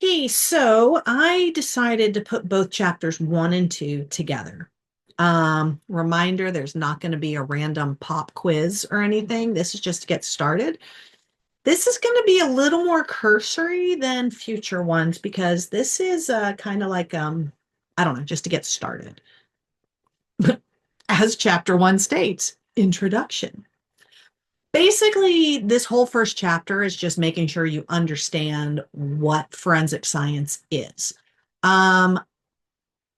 Hey, so I decided to put both chapters one and two together. Reminder, there's not going to be a random pop quiz or anything. This is just to get started. This is going to be a little more cursory than future ones because this is kind of like, I don't know, just to get started. As chapter one states, introduction. Basically, this whole first chapter is just making sure you understand what forensic science is. Um,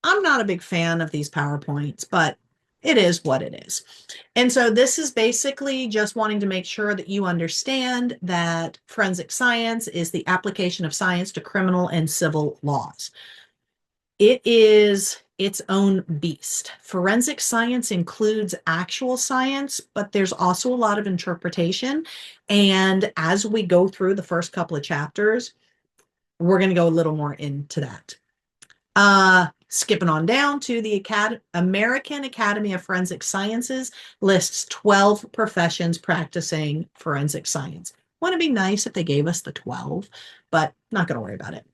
I'm not a big fan of these PowerPoints, but it is what it is. And so this is basically just wanting to make sure that you understand that forensic science is the application of science to criminal and civil laws. It is its own beast. Forensic science includes actual science, but there's also a lot of interpretation. And as we go through the first couple of chapters, we're going to go a little more into that. Skipping on down to the American Academy of Forensic Sciences lists 12 professions practicing forensic science. Wouldn't it be nice if they gave us the 12, but not going to worry about it.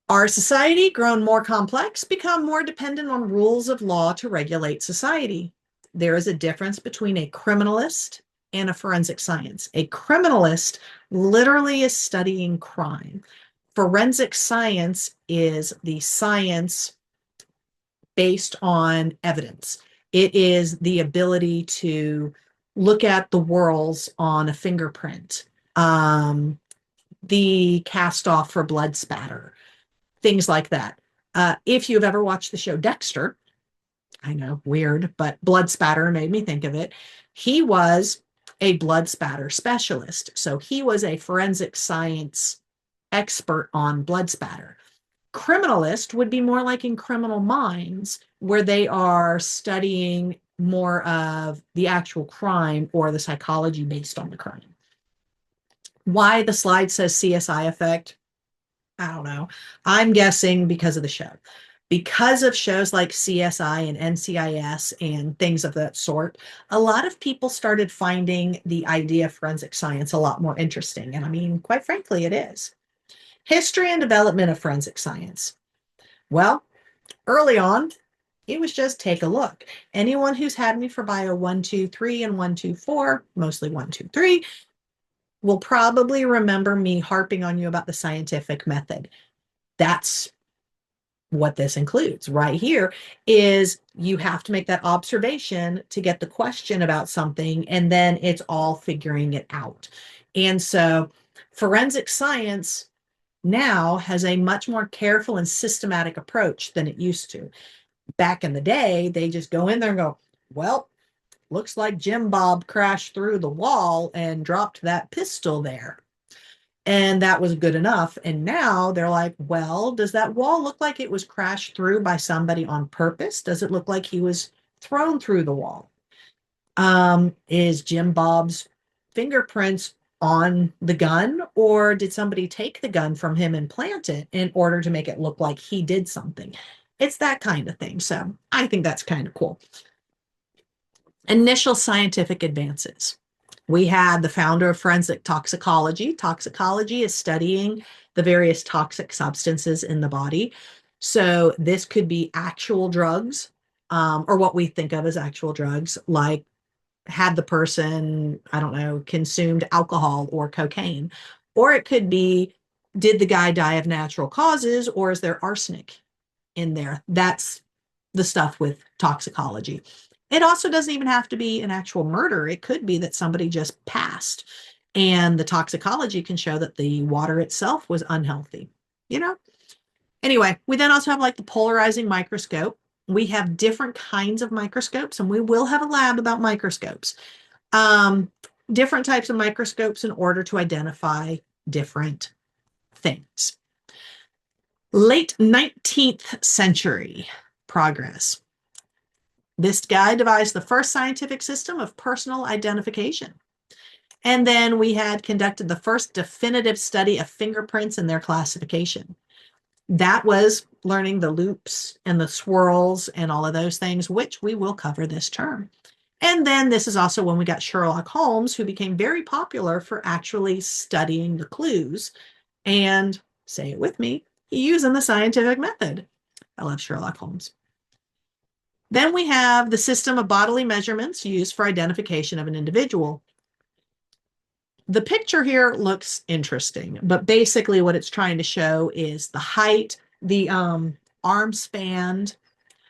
Our society, grown more complex, become more dependent on rules of law to regulate society. There is a difference between a criminalist and a forensic science. A criminalist literally is studying crime. Forensic science is the science based on evidence. It is the ability to look at the whorls on a fingerprint, the cast off for blood spatter, things like that. If you've ever watched the show Dexter, I know, weird, but blood spatter made me think of it. He was a blood spatter specialist. So he was a forensic science expert on blood spatter. Criminalist would be more like in Criminal Minds, where they are studying more of the actual crime or the psychology based on the crime. Why the slide says CSI effect, I don't know. I'm guessing because of the show. Because of shows like CSI and NCIS and things of that sort, a lot of people started finding the idea of forensic science a lot more interesting. And I mean, quite frankly, it is. History and development of forensic science. Well, early on, it was just take a look. Anyone who's had me for bio 1, 2, 3 and 1, 2, 4, mostly 1, 2, 3, will probably remember me harping on you about the scientific method. That's what this includes right here is you have to make that observation to get the question about something, and then it's all figuring it out. And so forensic science now has a much more careful and systematic approach than it used to. Back in the day, they just go in there and go, well, looks like Jim Bob crashed through the wall and dropped that pistol there. And that was good enough. And now they're like, well, does that wall look like it was crashed through by somebody on purpose? Does it look like he was thrown through the wall? Is Jim Bob's fingerprints on the gun, or did somebody take the gun from him and plant it in order to make it look like he did something? It's that kind of thing. So I think that's kind of cool. Initial scientific advances. We had the founder of forensic toxicology. Toxicology is studying the various toxic substances in the body. So this could be actual drugs, or what we think of as actual drugs, like had the person, I don't know, consumed alcohol or cocaine. Or it could be, did the guy die of natural causes, or is there arsenic in there? That's the stuff with toxicology. It also doesn't even have to be an actual murder. It could be that somebody just passed, and the toxicology can show that the water itself was unhealthy, you know? Anyway, we then also have like the polarizing microscope. We have different kinds of microscopes, and we will have a lab about microscopes. Um, Different types of microscopes in order to identify different things. Late 19th century progress. This guy devised the first scientific system of personal identification. And then we had conducted the first definitive study of fingerprints and their classification. That was learning the loops and the swirls and all of those things, which we will cover this term. And then this is also when we got Sherlock Holmes, who became very popular for actually studying the clues and say it with me, using the scientific method. I love Sherlock Holmes. Then we have the system of bodily measurements used for identification of an individual. The picture here looks interesting, but basically what it's trying to show is the height, the arm span,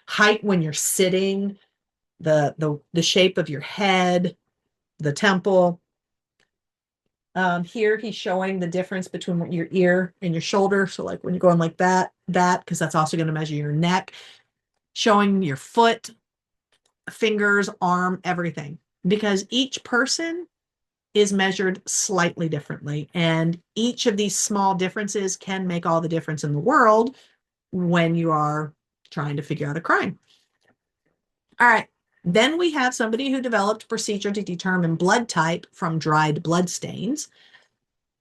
height when you're sitting, the shape of your head, the temple. Here he's showing the difference between your ear and your shoulder. So like when you're going like that, because that's also going to measure your neck, showing your foot, fingers, arm, everything, because each person is measured slightly differently. And each of these small differences can make all the difference in the world when you are trying to figure out a crime. All right. Then we have somebody who developed a procedure to determine blood type from dried blood stains.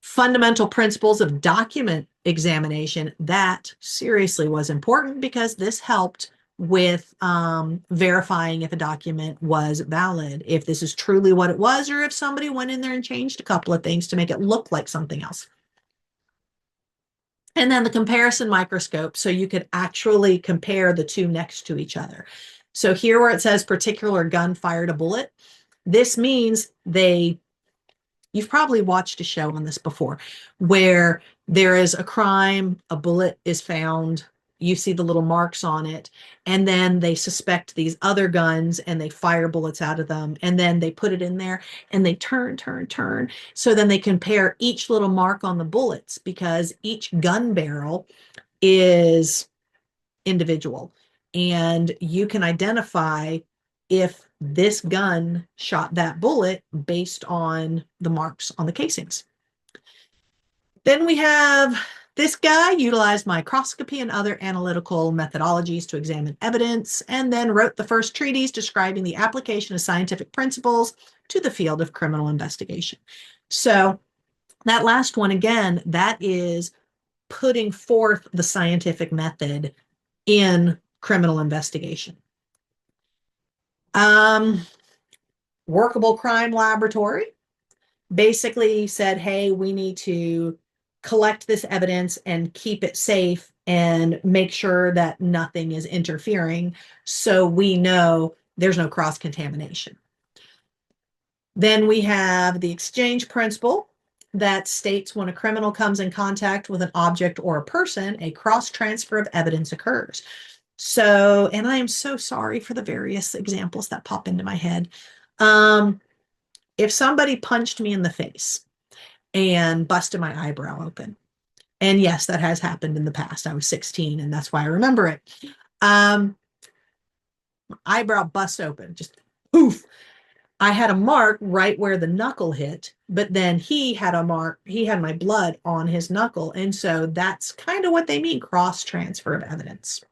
Fundamental principles of document examination. That seriously was important because this helped with verifying if a document was valid, if this is truly what it was, or if somebody went in there and changed a couple of things to make it look like something else. And then the comparison microscope, so you could actually compare the two next to each other. So here where it says particular gun fired a bullet, this means you've probably watched a show on this before, where there is a crime, a bullet is found, you see the little marks on it, and then they suspect these other guns and they fire bullets out of them, and then they put it in there and they turn. So then they compare each little mark on the bullets because each gun barrel is individual, and you can identify if this gun shot that bullet based on the marks on the casings. Then we have this guy utilized microscopy and other analytical methodologies to examine evidence, and then wrote the first treatise describing the application of scientific principles to the field of criminal investigation. So that last one, again, that is putting forth the scientific method in criminal investigation. Workable crime laboratory basically said, hey, we need to collect this evidence and keep it safe and make sure that nothing is interfering so we know there's no cross-contamination. Then we have the exchange principle that states when a criminal comes in contact with an object or a person, a cross-transfer of evidence occurs. So, and I am so sorry for the various examples that pop into my head. If somebody punched me in the face and busted my eyebrow open, and yes, that has happened in the past. I was 16 and that's why I remember it. Eyebrow bust open, just poof. I had a mark right where the knuckle hit, but then he had a mark, he had my blood on his knuckle. And so that's kind of what they mean, cross transfer of evidence.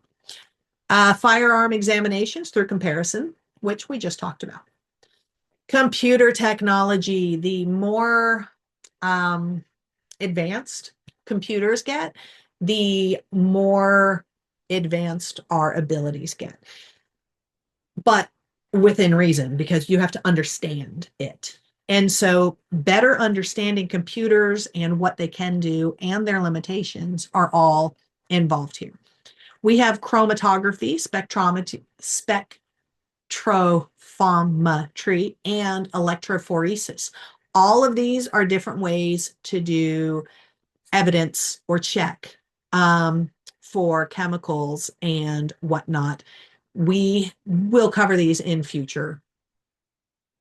Firearm examinations through comparison, which we just talked about. Computer technology, the more advanced computers get, the more advanced our abilities get. But within reason, because you have to understand it. And so better understanding computers and what they can do and their limitations are all involved here. We have chromatography, spectrophometry, and electrophoresis. All of these are different ways to do evidence or check for chemicals and whatnot. We will cover these in future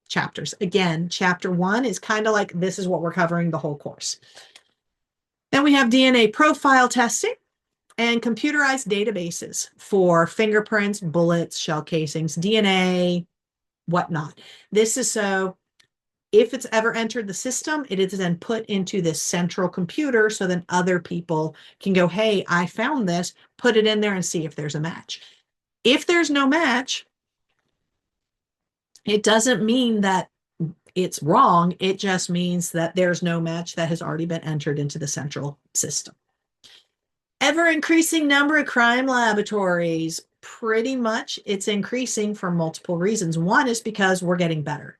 chapters. Again, chapter 1 is kind of like this is what we're covering the whole course. Then we have DNA profile testing and computerized databases for fingerprints, bullets, shell casings, DNA, whatnot. This is so if it's ever entered the system, it is then put into this central computer so then other people can go, hey, I found this, put it in there and see if there's a match. If there's no match, it doesn't mean that it's wrong. It just means that there's no match that has already been entered into the central system. Ever increasing number of crime laboratories. Pretty much it's increasing for multiple reasons. One is because we're getting better.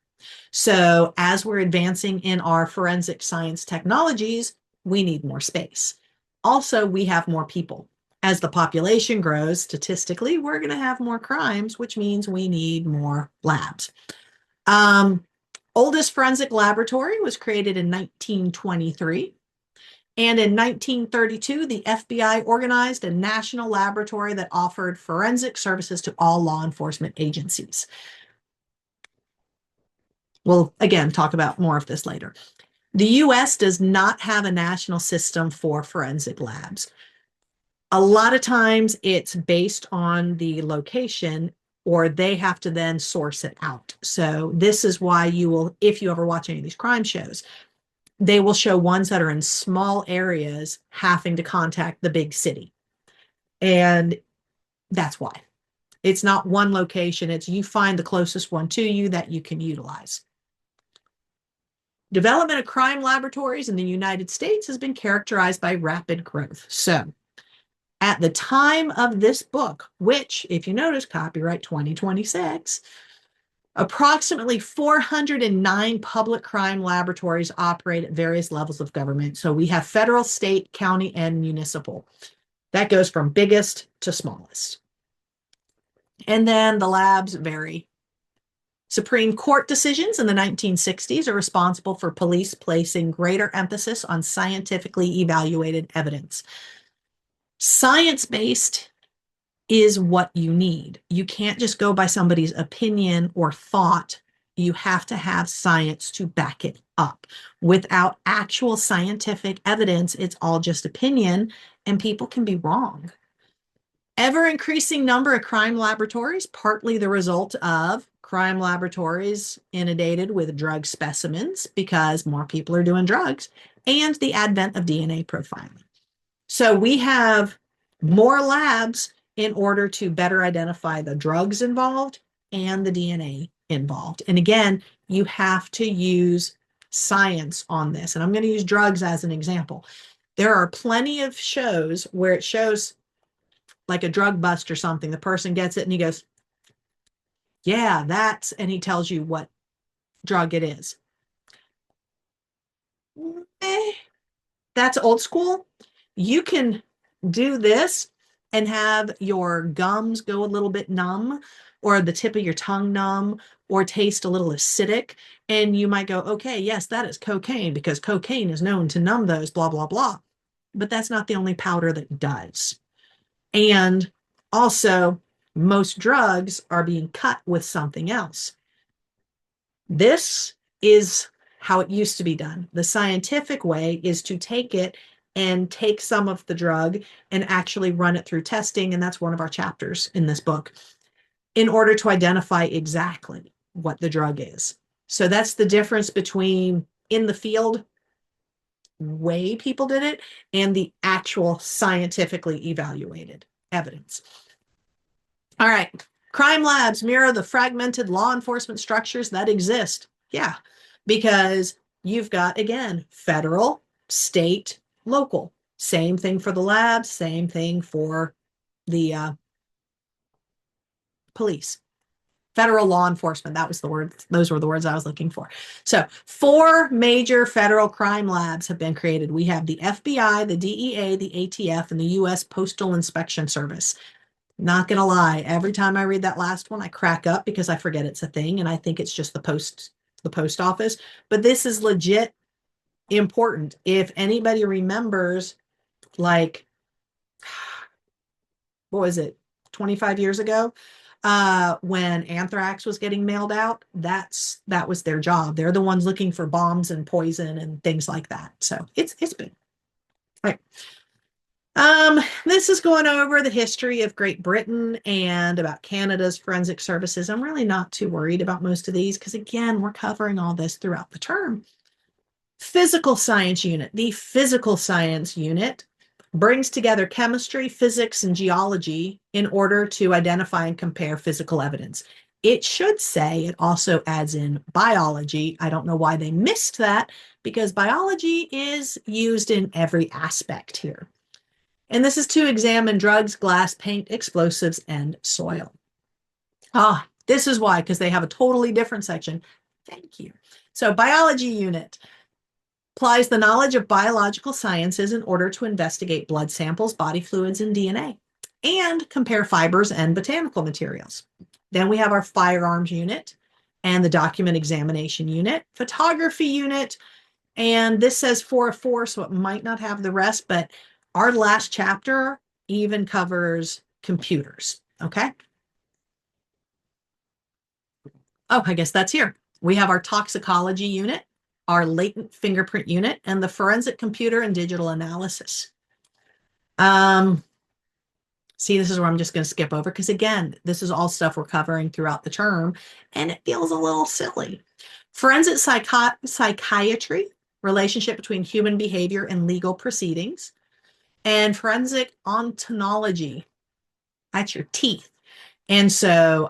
So as we're advancing in our forensic science technologies, we need more space. Also, we have more people. As the population grows, statistically, we're going to have more crimes, which means we need more labs. Oldest forensic laboratory was created in 1923. And in 1932, the FBI organized a national laboratory that offered forensic services to all law enforcement agencies. We'll, again, talk about more of this later. The US does not have a national system for forensic labs. A lot of times it's based on the location, or they have to then source it out. So this is why you will, if you ever watch any of these crime shows, they will show ones that are in small areas having to contact the big city. And that's why. It's not one location, it's you find the closest one to you that you can utilize. Development of crime laboratories in the United States has been characterized by rapid growth. So at the time of this book, which, if you notice, copyright 2026, approximately 409 public crime laboratories operate at various levels of government. So we have federal, state, county, and municipal. That goes from biggest to smallest. And then the labs vary. Supreme Court decisions in the 1960s are responsible for police placing greater emphasis on scientifically evaluated evidence. Science-based is what you need. You can't just go by somebody's opinion or thought. You have to have science to back it up. Without actual scientific evidence, it's all just opinion, and people can be wrong. Ever increasing number of crime laboratories, partly the result of crime laboratories inundated with drug specimens because more people are doing drugs, and the advent of DNA profiling. So we have more labs in order to better identify the drugs involved and the DNA involved. And again, you have to use science on this. And I'm going to use drugs as an example. There are plenty of shows where it shows like a drug bust or something. The person gets it and he goes, yeah, that's, and he tells you what drug it is. That's old school. You can do this and have your gums go a little bit numb, or the tip of your tongue numb, or taste a little acidic. And you might go, okay, yes, that is cocaine because cocaine is known to numb those, blah, blah, blah. But that's not the only powder that does. And also, most drugs are being cut with something else. This is how it used to be done. The scientific way is to take it and take some of the drug and actually run it through testing. And that's one of our chapters in this book, in order to identify exactly what the drug is. So that's the difference between in the field way people did it and the actual scientifically evaluated evidence. All right. Crime labs mirror the fragmented law enforcement structures that exist. Yeah, because you've got, again, federal, state, local. Same thing for the labs, same thing for the police. Federal law enforcement, that was the word. Those were the words I was looking for. So 4 major federal crime labs have been created. We have the FBI, the DEA, the ATF, and the U.S. Postal Inspection Service. Not going to lie, every time I read that last one, I crack up because I forget it's a thing, and I think it's just the post office. But this is legit important. If anybody remembers, like, what was it, 25 years ago, when anthrax was getting mailed out, that was their job. They're the ones looking for bombs and poison and things like that. So it's been right. This is going over the history of Great Britain and about Canada's forensic services. I'm really not too worried about most of these because, again, we're covering all this throughout the term. Physical science unit. The physical science unit brings together chemistry, physics, and geology in order to identify and compare physical evidence. It should say it also adds in biology. I don't know why they missed that, because biology is used in every aspect here. And this is to examine drugs, glass, paint, explosives, and soil. This is why, because they have a totally different section. Thank you. So biology unit. applies the knowledge of biological sciences in order to investigate blood samples, body fluids, and DNA, and compare fibers and botanical materials. Then we have our firearms unit and the document examination unit, photography unit, and this says 4 of 4, so it might not have the rest, but our last chapter even covers computers, okay? Oh, I guess that's here. We have our toxicology unit, our latent fingerprint unit, and the forensic computer and digital analysis. See, this is where I'm just going to skip over because, again, this is all stuff we're covering throughout the term, and it feels a little silly. Forensic psychiatry, relationship between human behavior and legal proceedings, and forensic ontology, that's your teeth. And so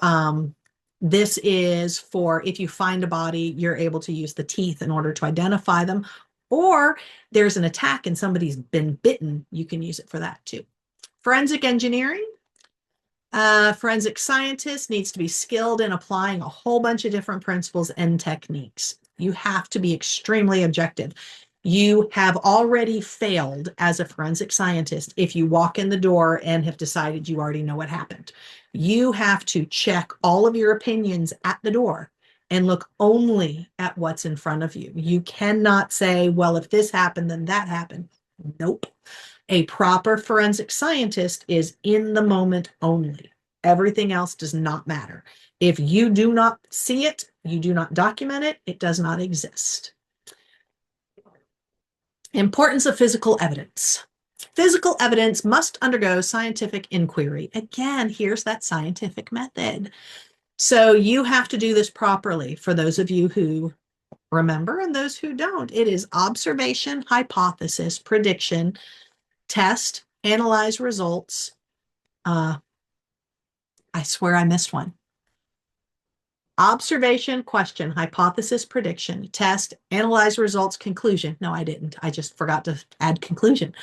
this is for if you find a body, you're able to use the teeth in order to identify them, or there's an attack and somebody's been bitten, you can use it for that too. Forensic engineering, forensic scientist needs to be skilled in applying a whole bunch of different principles and techniques. You have to be extremely objective. You have already failed as a forensic scientist if you walk in the door and have decided you already know what happened. You have to check all of your opinions at the door and look only at what's in front of you. You cannot say, well, if this happened, then that happened. Nope. A proper forensic scientist is in the moment only. Everything else does not matter. If you do not see it, you do not document it, it does not exist. Importance of physical evidence. Physical evidence must undergo scientific inquiry. Again, here's that scientific method. So you have to do this properly for those of you who remember and those who don't. It is observation, hypothesis, prediction, test, analyze results. I swear I missed one. Observation, question, hypothesis, prediction, test, analyze results, conclusion. No, I didn't. I just forgot to add conclusion.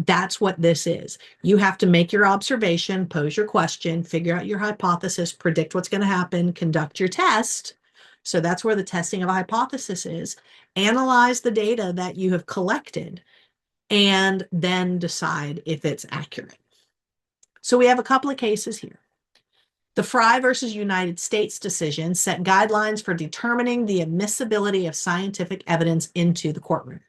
That's what this is. You have to make your observation, pose your question, figure out your hypothesis, predict what's going to happen, conduct your test. So that's where the testing of a hypothesis is. Analyze the data that you have collected and then decide if it's accurate. So we have a couple of cases here. The Fry versus United States decision set guidelines for determining the admissibility of scientific evidence into the courtroom.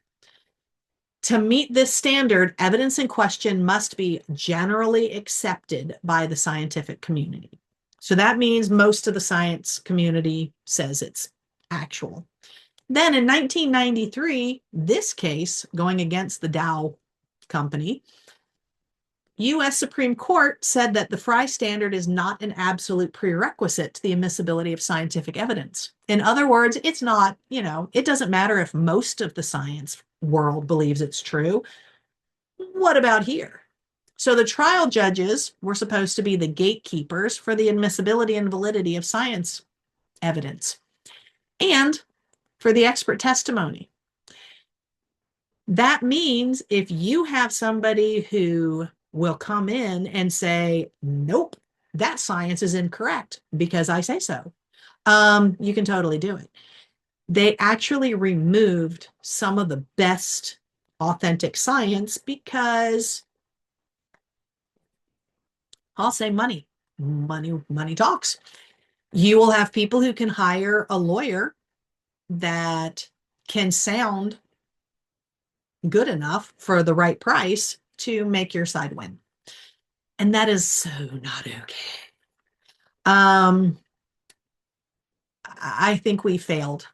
To meet this standard, evidence in question must be generally accepted by the scientific community. So that means most of the science community says it's actual. Then in 1993, this case going against the Dow company, U.S. Supreme Court said that the Fry standard is not an absolute prerequisite to the admissibility of scientific evidence. In other words, it's not, it doesn't matter if most of the science world believes it's true. What about here? So the trial judges were supposed to be the gatekeepers for the admissibility and validity of science evidence and for the expert testimony. That means if you have somebody who will come in and say, nope, that science is incorrect because I say so, you can totally do it. They actually removed some of the best authentic science because I'll say money talks. You will have people who can hire a lawyer that can sound good enough for the right price to make your side win. And that is so not okay. I think we failed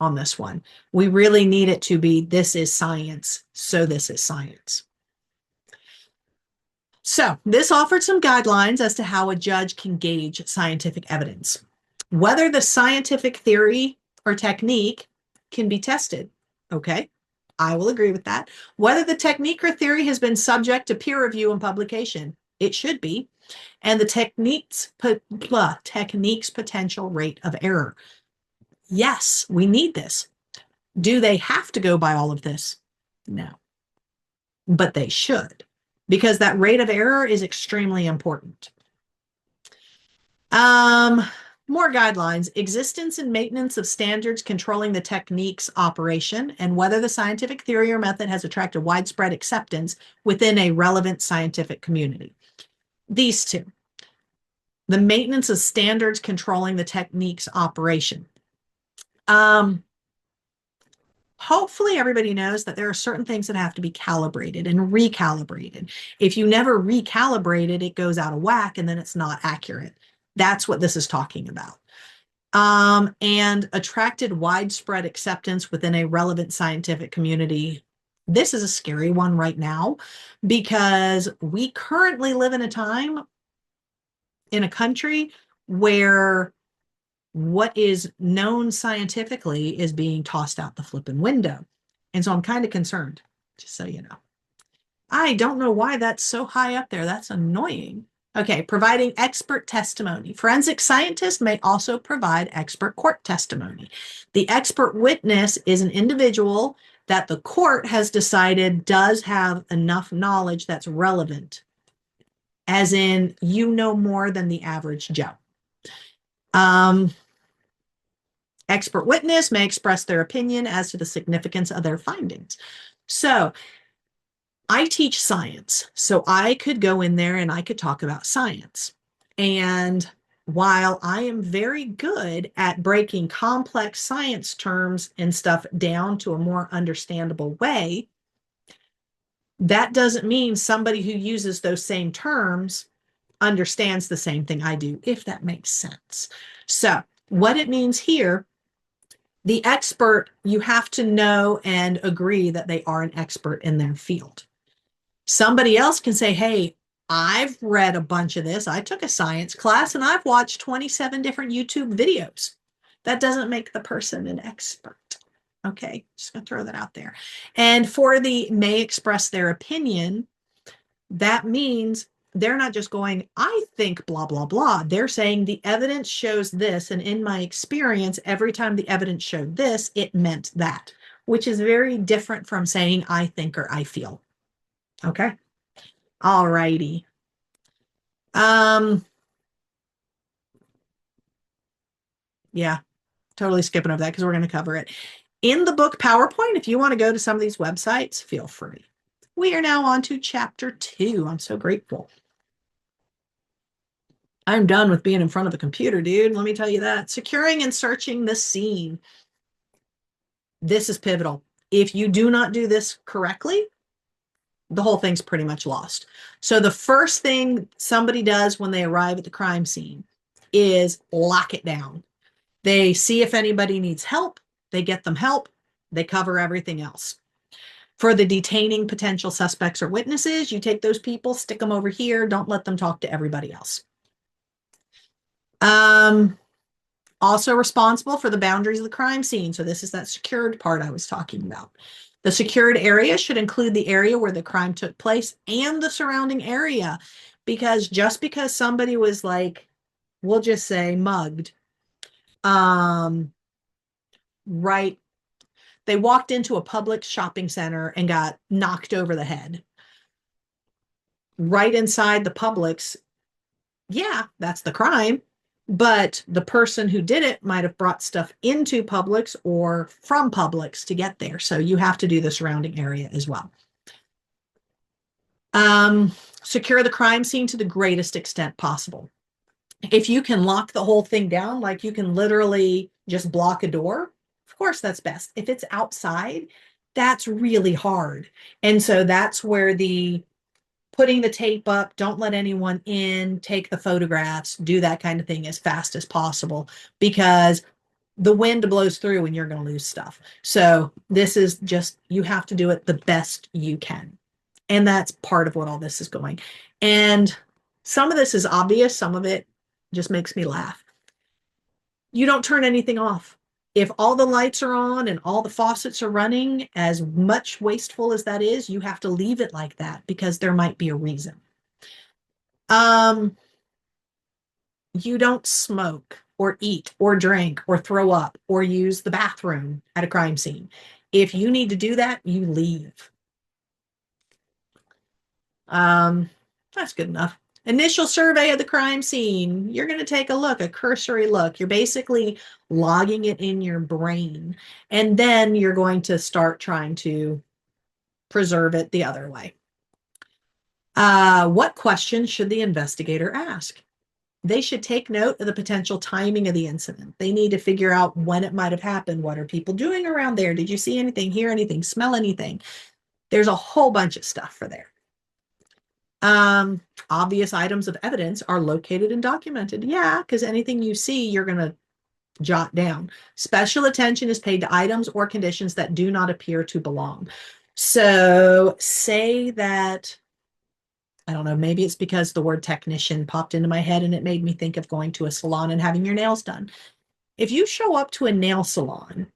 on this one. We really need it to be, this is science, so this is science. So this offered some guidelines as to how a judge can gauge scientific evidence, whether the scientific theory or technique can be tested. Okay, I will agree with that. Whether the technique or theory has been subject to peer review and publication. It should be. And the technique's potential rate of error. Yes, we need this. Do they have to go by all of this? No. But they should, because that rate of error is extremely important. more guidelines, existence and maintenance of standards controlling the technique's operation, and whether the scientific theory or method has attracted widespread acceptance within a relevant scientific community. These two. The maintenance of standards controlling the technique's operation. Hopefully everybody knows that there are certain things that have to be calibrated and recalibrated. If you never recalibrate it, it goes out of whack and then it's not accurate. That's what this is talking about. And attracted widespread acceptance within a relevant scientific community. This is a scary one right now because we currently live in a time in a country where what is known scientifically is being tossed out the flipping window. And so I'm kind of concerned, just so you know. I don't know why that's so high up there. That's annoying. Okay, providing expert testimony. Forensic scientists may also provide expert court testimony. The expert witness is an individual that the court has decided does have enough knowledge that's relevant, as in you know more than the average Joe. Expert witness may express their opinion as to the significance of their findings. So I teach science, so I could go in there and I could talk about science. And while I am very good at breaking complex science terms and stuff down to a more understandable way, that doesn't mean somebody who uses those same terms understands the same thing I do, if that makes sense. So what it means here, the expert, you have to know and agree that they are an expert in their field. Somebody else can say, hey, I've read a bunch of this. I took a science class and I've watched 27 different YouTube videos. That doesn't make the person an expert. Okay, just gonna throw that out there. And for the may express their opinion, that means they're not just going, I think blah, blah, blah. They're saying the evidence shows this. And in my experience, every time the evidence showed this, it meant that, which is very different from saying I think or I feel. Okay. All righty. Yeah, totally skipping over that because we're going to cover it. In the book PowerPoint, if you want to go to some of these websites, feel free. We are now on to chapter 2. I'm so grateful. I'm done with being in front of a computer, dude. Let me tell you that. Securing and searching the scene. This is pivotal. If you do not do this correctly, the whole thing's pretty much lost. So the first thing somebody does when they arrive at the crime scene is lock it down. They see if anybody needs help. They get them help. They cover everything else. For the detaining potential suspects or witnesses, you take those people, stick them over here. Don't let them talk to everybody else. Also responsible for the boundaries of the crime scene. So this is that secured part I was talking about. The secured area should include the area where the crime took place and the surrounding area, because just because somebody was like, we'll just say mugged, right, they walked into a public shopping center and got knocked over the head. Right inside the Publix, yeah, that's the crime. But the person who did it might have brought stuff into Publix or from Publix to get there. So you have to do the surrounding area as well. Secure the crime scene to the greatest extent possible. If you can lock the whole thing down, like you can literally just block a door, of course that's best. If it's outside, that's really hard. And so that's where the putting the tape up, don't let anyone in, take the photographs, do that kind of thing as fast as possible, because the wind blows through and you're going to lose stuff. So this is just, you have to do it the best you can. And that's part of what all this is going. And some of this is obvious. Some of it just makes me laugh. You don't turn anything off. If all the lights are on and all the faucets are running, as much wasteful as that is, you have to leave it like that because there might be a reason. You don't smoke or eat or drink or throw up or use the bathroom at a crime scene. If you need to do that, you leave. That's good enough. Initial survey of the crime scene. You're going to take a look, a cursory look. You're basically logging it in your brain. And then you're going to start trying to preserve it the other way. What questions should the investigator ask? They should take note of the potential timing of the incident. They need to figure out when it might have happened. What are people doing around there? Did you see anything, hear anything, smell anything? There's a whole bunch of stuff for there. Obvious items of evidence are located and documented. Yeah, because anything you see, you're going to jot down. Special attention is paid to items or conditions that do not appear to belong. So say that, I don't know, maybe it's because the word technician popped into my head and it made me think of going to a salon and having your nails done. If you show up to a nail salon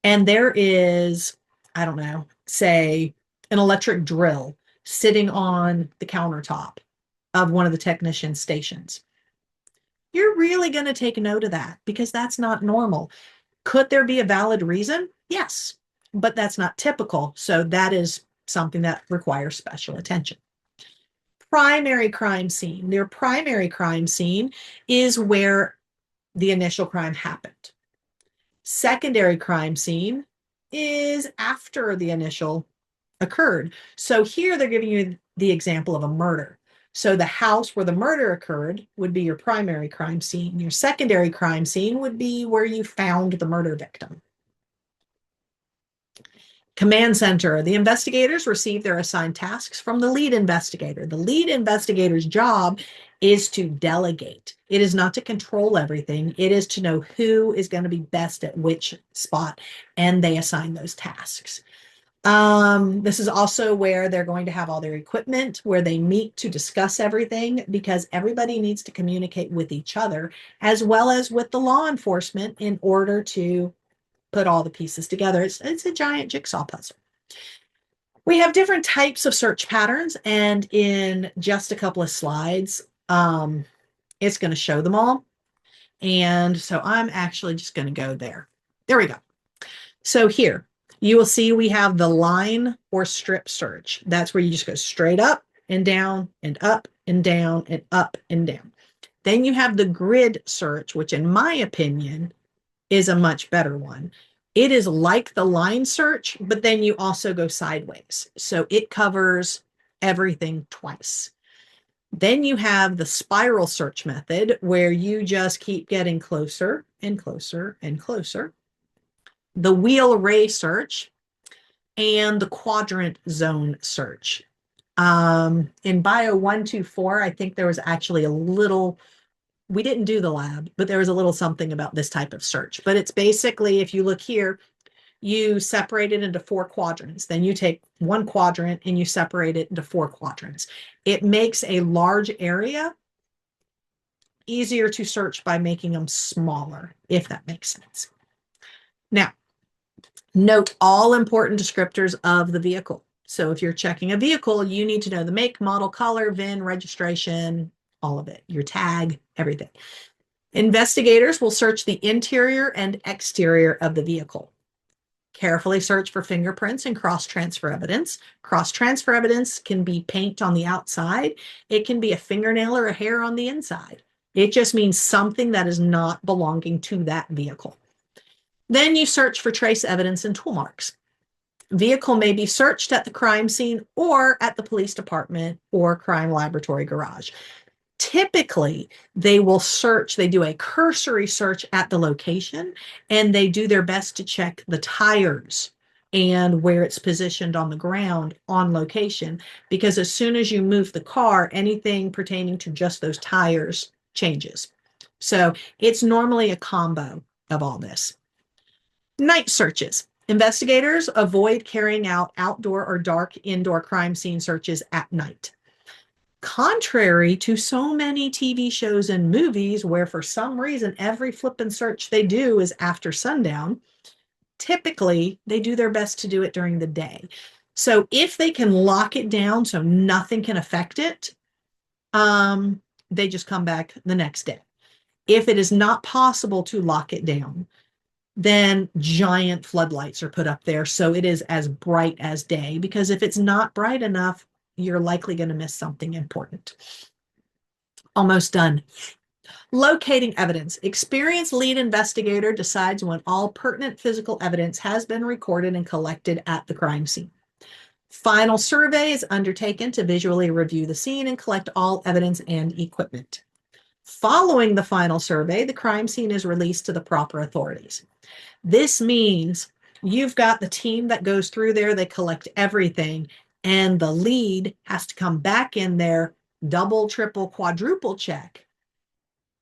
and there is, I don't know, say an electric drill sitting on the countertop of one of the technician stations, you're really going to take note of that because that's not normal. Could there be a valid reason? Yes, but that's not typical. So that is something that requires special attention. Primary crime scene. Their primary crime scene is where the initial crime happened. Secondary crime scene is after the initial occurred. So here they're giving you the example of a murder. So the house where the murder occurred would be your primary crime scene. Your secondary crime scene would be where you found the murder victim. Command center. The investigators receive their assigned tasks from the lead investigator. The lead investigator's job is to delegate. It is not to control everything. It is to know who is going to be best at which spot, and they assign those tasks. This is also where they're going to have all their equipment, where they meet to discuss everything, because everybody needs to communicate with each other as well as with the law enforcement in order to put all the pieces together. It's a giant jigsaw puzzle. We have different types of search patterns, and in just a couple of slides, it's going to show them all. And so I'm actually just going to go there. There we go. So here, you will see we have the line or strip search. That's where you just go straight up and down and up and down and up and down. Then you have the grid search, which in my opinion is a much better one. It is like the line search, but then you also go sideways. So it covers everything twice. Then you have the spiral search method where you just keep getting closer and closer and closer. The wheel array search and the quadrant zone search. In Bio 124, I think there was actually a little, we didn't do the lab, but there was a little something about this type of search. But it's basically, if you look here, you separate it into 4 quadrants. Then you take one quadrant and you separate it into 4 quadrants. It makes a large area easier to search by making them smaller, if that makes sense. Now, note all important descriptors of the vehicle. So if you're checking a vehicle, you need to know the make, model, color, VIN, registration, all of it, your tag, everything. Investigators will search the interior and exterior of the vehicle. Carefully search for fingerprints and cross-transfer evidence. Cross-transfer evidence can be paint on the outside. It can be a fingernail or a hair on the inside. It just means something that is not belonging to that vehicle. Then you search for trace evidence and tool marks. Vehicle may be searched at the crime scene or at the police department or crime laboratory garage. Typically, they will search, they do a cursory search at the location, and they do their best to check the tires and where it's positioned on the ground on location, because as soon as you move the car, anything pertaining to just those tires changes. So it's normally a combo of all this. Night searches. Investigators avoid carrying out outdoor or dark indoor crime scene searches at night. Contrary to so many TV shows and movies where for some reason every flippin' search they do is after sundown, typically they do their best to do it during the day. So if they can lock it down so nothing can affect it, they just come back the next day. If it is not possible to lock it down, then giant floodlights are put up there so it is as bright as day, because if it's not bright enough, you're likely going to miss something important. Almost done. Locating evidence. Experienced lead investigator decides when all pertinent physical evidence has been recorded and collected at the crime scene. Final survey is undertaken to visually review the scene and collect all evidence and equipment. Following the final survey, the crime scene is released to the proper authorities. This means you've got the team that goes through there, they collect everything, and the lead has to come back in there, double, triple, quadruple check.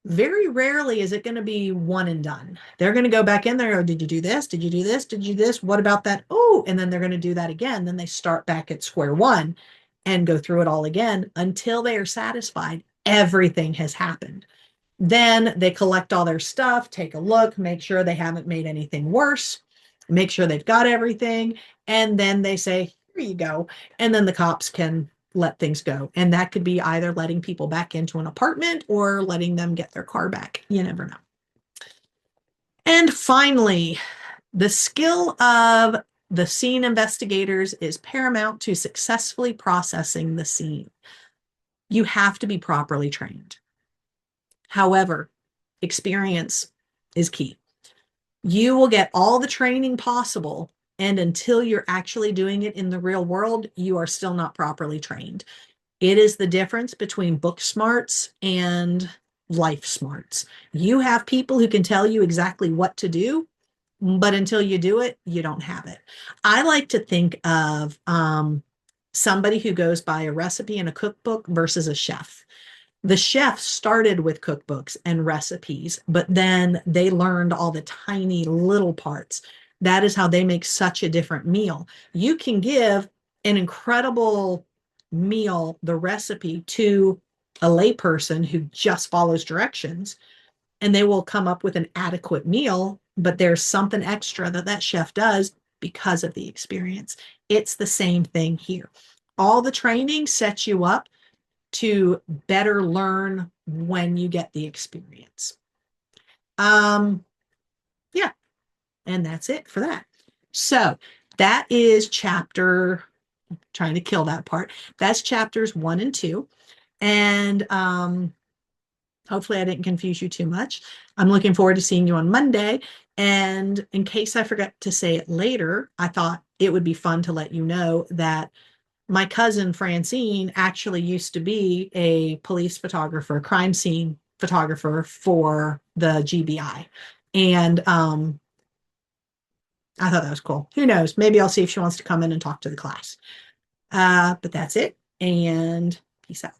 Very rarely is it going to be one and done. They're going to go back in there. Oh, did you do this? Did you do this? Did you do this? What about that? Oh, and then they're going to do that again. Then they start back at square one and go through it all again until they are satisfied everything has happened. Then they collect all their stuff, take a look, make sure they haven't made anything worse, make sure they've got everything, and then they say, here you go. And then the cops can let things go. And that could be either letting people back into an apartment or letting them get their car back. You never know. And finally, the skill of the scene investigators is paramount to successfully processing the scene. You have to be properly trained. However, experience is key. You will get all the training possible, and until you're actually doing it in the real world, you are still not properly trained. It is the difference between book smarts and life smarts. You have people who can tell you exactly what to do, but until you do it, you don't have it. I like to think of somebody who goes by a recipe in a cookbook versus a chef. The chef started with cookbooks and recipes, but then they learned all the tiny little parts. That is how they make such a different meal. You can give an incredible meal, the recipe, to a layperson who just follows directions, and they will come up with an adequate meal, but there's something extra that that chef does because of the experience. It's the same thing here. All the training sets you up to better learn when you get the experience. Yeah, and that's it for that. So that is chapter, trying to kill that part. That's chapters 1 and 2. And hopefully I didn't confuse you too much. I'm looking forward to seeing you on Monday. And in case I forget to say it later, I thought it would be fun to let you know that my cousin Francine actually used to be a police photographer, crime scene photographer for the GBI. And I thought that was cool. Who knows? Maybe I'll see if she wants to come in and talk to the class. But that's it. And peace out.